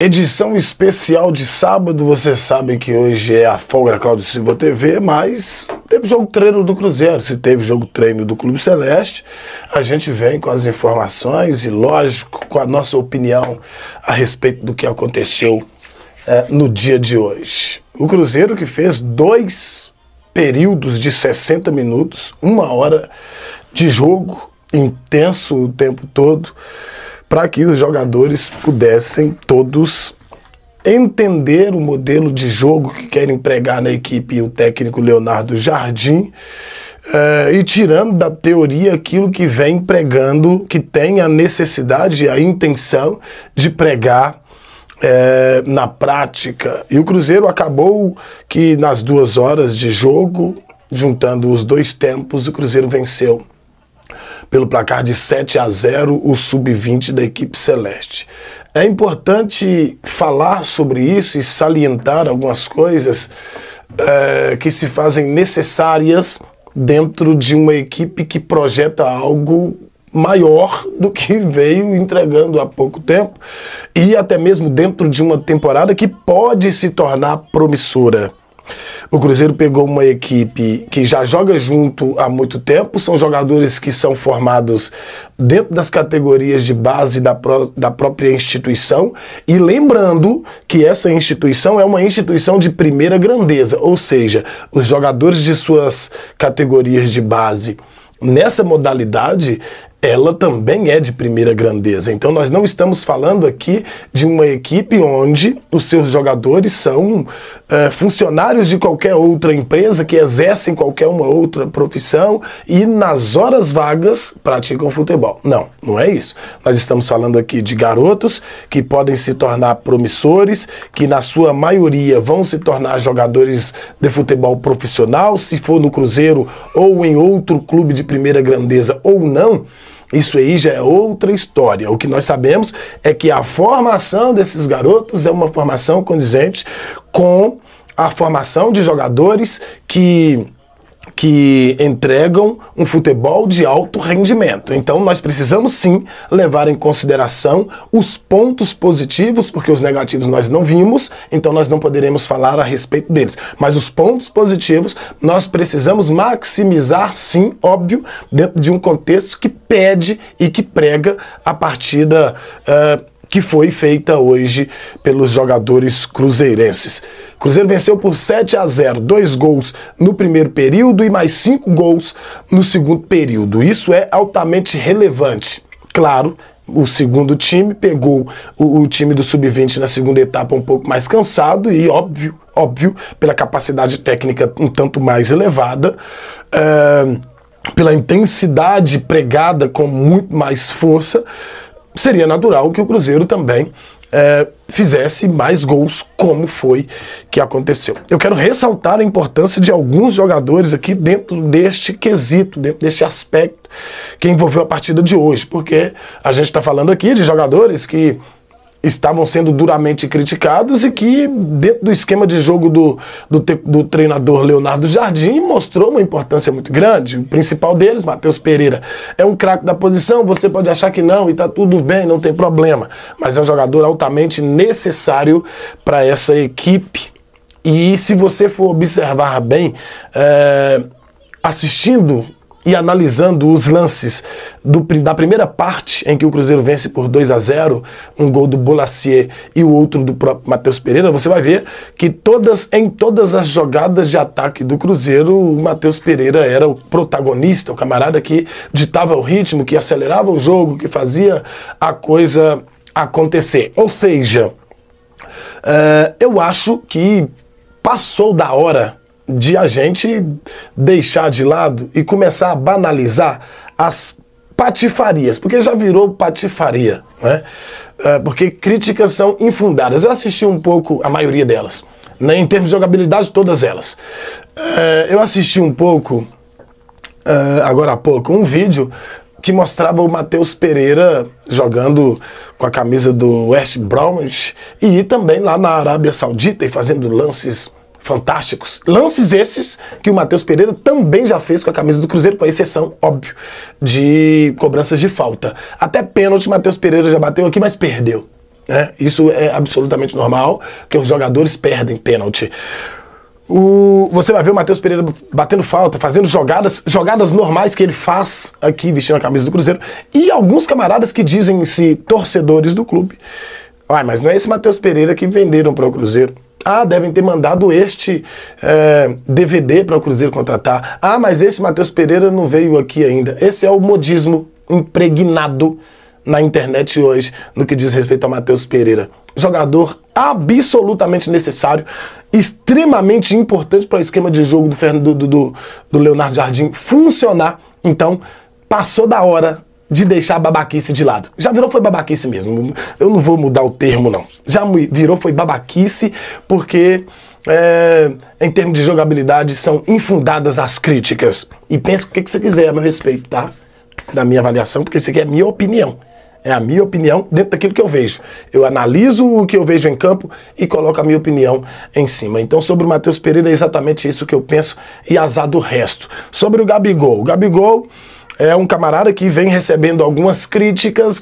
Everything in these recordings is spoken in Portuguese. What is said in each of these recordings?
Edição especial de sábado, vocês sabem que hoje é a folga da Cláudio Silva TV, mas teve jogo treino do Cruzeiro. Se teve jogo treino do Clube Celeste, a gente vem com as informações e, lógico, com a nossa opinião a respeito do que aconteceu no dia de hoje. O Cruzeiro que fez 2 períodos de 60 minutos, 1 hora de jogo, intenso o tempo todo, para que os jogadores pudessem todos entender o modelo de jogo que querem empregar na equipe e o técnico Leonardo Jardim, e tirando da teoria aquilo que vem pregando, que tem a necessidade e a intenção de pregar na prática. E o Cruzeiro acabou que nas 2 horas de jogo, juntando os 2 tempos, o Cruzeiro venceu pelo placar de 7-0 o sub-20 da equipe celeste. É importante falar sobre isso e salientar algumas coisas que se fazem necessárias dentro de uma equipe que projeta algo maior do que veio entregando há pouco tempo e até mesmo dentro de uma temporada que pode se tornar promissora. O Cruzeiro pegou uma equipe que já joga junto há muito tempo, são jogadores que são formados dentro das categorias de base da própria instituição, e lembrando que essa instituição é uma instituição de primeira grandeza, ou seja, os jogadores de suas categorias de base nessa modalidade, ela também é de primeira grandeza. Então nós não estamos falando aqui de uma equipe onde os seus jogadores são funcionários de qualquer outra empresa que exercem qualquer uma outra profissão e nas horas vagas praticam futebol. Não, não é isso. Nós estamos falando aqui de garotos que podem se tornar promissores, que na sua maioria vão se tornar jogadores de futebol profissional, se for no Cruzeiro ou em outro clube de primeira grandeza ou não. Isso aí já é outra história. O que nós sabemos é que a formação desses garotos é uma formação condizente com a formação de jogadores que entregam um futebol de alto rendimento. Então nós precisamos sim levar em consideração os pontos positivos, porque os negativos nós não vimos, então nós não poderemos falar a respeito deles. Mas os pontos positivos nós precisamos maximizar sim, óbvio, dentro de um contexto que pede e que prega a partida que foi feita hoje pelos jogadores cruzeirenses. O Cruzeiro venceu por 7-0, 2 gols no primeiro período e mais 5 gols no segundo período. Isso é altamente relevante. Claro, o segundo time pegou o time do sub-20 na segunda etapa um pouco mais cansado e óbvio, pela capacidade técnica um tanto mais elevada, pela intensidade pregada com muito mais força, seria natural que o Cruzeiro também fizesse mais gols, como foi que aconteceu. Eu quero ressaltar a importância de alguns jogadores aqui dentro deste quesito, dentro deste aspecto que envolveu a partida de hoje, porque a gente está falando aqui de jogadores que estavam sendo duramente criticados e que, dentro do esquema de jogo do treinador Leonardo Jardim, mostrou uma importância muito grande. O principal deles, Matheus Pereira, é um craque da posição, você pode achar que não, e tá tudo bem, não tem problema, mas é um jogador altamente necessário para essa equipe. E se você for observar bem, assistindo e analisando os lances da primeira parte, em que o Cruzeiro vence por 2-0, um gol do Bolacier e o outro do próprio Matheus Pereira, você vai ver que em todas as jogadas de ataque do Cruzeiro, o Matheus Pereira era o protagonista, o camarada que ditava o ritmo, que acelerava o jogo, que fazia a coisa acontecer. Ou seja, eu acho que passou da hora de a gente deixar de lado e começar a banalizar as patifarias, porque já virou patifaria, né? Porque críticas são infundadas. Eu assisti um pouco a maioria delas, né? Em termos de jogabilidade, todas elas. Eu assisti um pouco, agora há pouco, um vídeo que mostrava o Matheus Pereira jogando com a camisa do West Bromwich e também lá na Arábia Saudita e fazendo lances fantásticos. Lances esses que o Matheus Pereira também já fez com a camisa do Cruzeiro, com a exceção, óbvio, de cobranças de falta. Até pênalti Matheus Pereira já bateu aqui, mas perdeu. né? Isso é absolutamente normal, que os jogadores perdem pênalti. Você vai ver o Matheus Pereira batendo falta, fazendo jogadas normais que ele faz aqui, vestindo a camisa do Cruzeiro. E alguns camaradas que dizem-se torcedores do clube. Mas não é esse Matheus Pereira que venderam para o Cruzeiro. Devem ter mandado este DVD para o Cruzeiro contratar. Mas esse Matheus Pereira não veio aqui ainda. Esse é o modismo impregnado na internet hoje, no que diz respeito ao Matheus Pereira. Jogador absolutamente necessário, extremamente importante para o esquema de jogo do Leonardo Jardim funcionar. Então, passou da hora de deixar a babaquice de lado. Já virou, foi babaquice mesmo. Eu não vou mudar o termo, não. Já virou, foi babaquice, porque em termos de jogabilidade são infundadas as críticas. E pensa o que você quiser a meu respeito, tá? Da minha avaliação, porque isso aqui é minha opinião. É a minha opinião dentro daquilo que eu vejo. Eu analiso o que eu vejo em campo e coloco a minha opinião em cima. Então, sobre o Matheus Pereira, é exatamente isso que eu penso e azar do resto. Sobre o Gabigol. O Gabigol é um camarada que vem recebendo algumas críticas,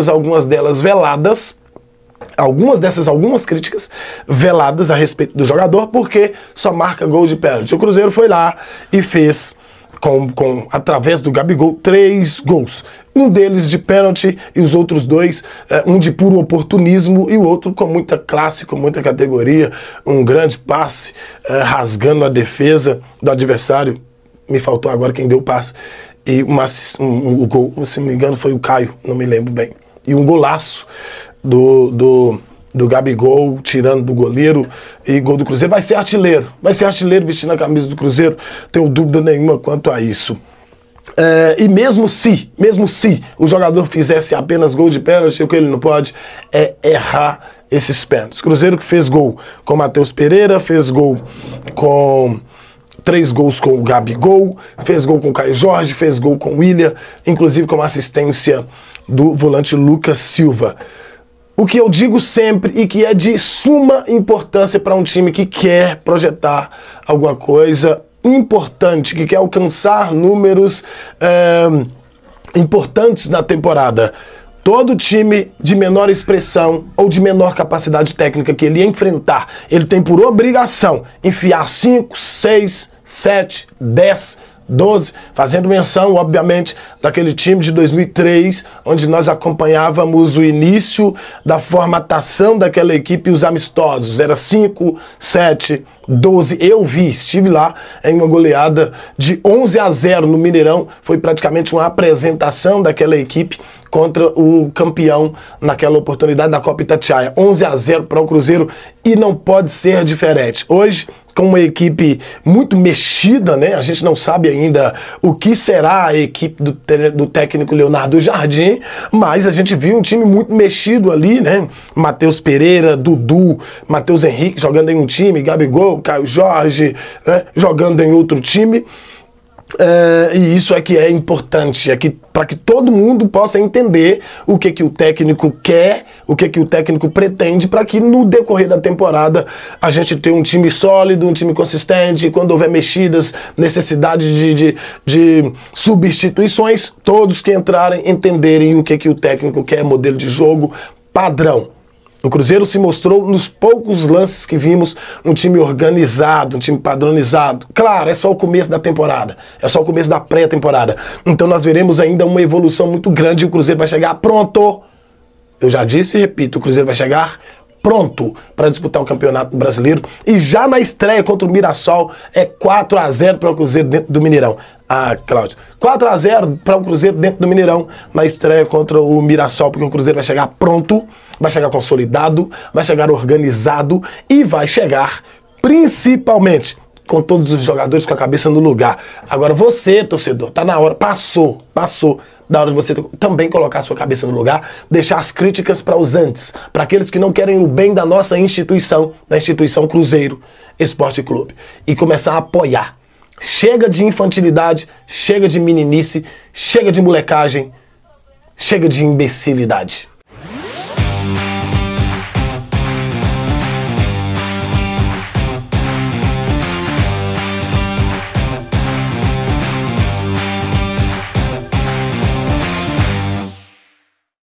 algumas delas veladas. Algumas críticas veladas a respeito do jogador, porque só marca gol de pênalti. O Cruzeiro foi lá e fez, através do Gabigol, 3 gols. Um deles de pênalti e os outros 2, um de puro oportunismo e o outro com muita classe, com muita categoria, um grande passe, rasgando a defesa do adversário. Me faltou agora quem deu o passe. E o gol, se não me engano, foi o Caio, não me lembro bem. E um golaço do Gabigol, tirando do goleiro, e gol do Cruzeiro. Vai ser artilheiro vestindo a camisa do Cruzeiro, tenho dúvida nenhuma quanto a isso. E mesmo se o jogador fizesse apenas gol de pênalti, o que ele não pode é errar esses pênaltis. Cruzeiro que fez gol com o Matheus Pereira, fez gol com 3 gols com o Gabigol, fez gol com o Caio Jorge, fez gol com o William, inclusive com a assistência do volante Lucas Silva. O que eu digo sempre e que é de suma importância para um time que quer projetar alguma coisa importante, que quer alcançar números importantes na temporada. Todo time de menor expressão ou de menor capacidade técnica que ele enfrentar, ele tem por obrigação enfiar 5, 6, 7, 10, 12, fazendo menção, obviamente, daquele time de 2003, onde nós acompanhávamos o início da formatação daquela equipe e os amistosos. Era 5, 7, 12. Eu estive lá em uma goleada de 11-0 no Mineirão. Foi praticamente uma apresentação daquela equipe contra o campeão naquela oportunidade da Copa Itatiaia. 11-0 para o Cruzeiro e não pode ser diferente. Hoje, com uma equipe muito mexida, né? A gente não sabe ainda o que será a equipe do técnico Leonardo Jardim, mas a gente viu um time muito mexido ali, né? Matheus Pereira, Dudu, Matheus Henrique jogando em um time, Gabigol, Caio Jorge, né? Jogando em outro time. E isso é que é importante, para que todo mundo possa entender o que o técnico quer, o que o técnico pretende, para que no decorrer da temporada a gente tenha um time sólido, um time consistente. Quando houver mexidas, necessidade de substituições, todos que entrarem entenderem o que o técnico quer, modelo de jogo, padrão. O Cruzeiro se mostrou, nos poucos lances que vimos, um time organizado, um time padronizado. Claro, é só o começo da temporada, é só o começo da pré-temporada. Então nós veremos ainda uma evolução muito grande e o Cruzeiro vai chegar pronto. Eu já disse e repito, o Cruzeiro vai chegar pronto para disputar o Campeonato Brasileiro. E já na estreia contra o Mirassol é 4-0 para o Cruzeiro dentro do Mineirão. Cláudio, 4-0 para o Cruzeiro dentro do Mineirão na estreia contra o Mirassol, porque o Cruzeiro vai chegar pronto, vai chegar consolidado, vai chegar organizado e vai chegar principalmente com todos os jogadores com a cabeça no lugar. Agora você, torcedor, tá na hora, passou da hora de você também colocar a sua cabeça no lugar, deixar as críticas para os antes, para aqueles que não querem o bem da nossa instituição, da instituição Cruzeiro Esporte Clube, e começar a apoiar. Chega de infantilidade, chega de meninice, chega de molecagem, chega de imbecilidade.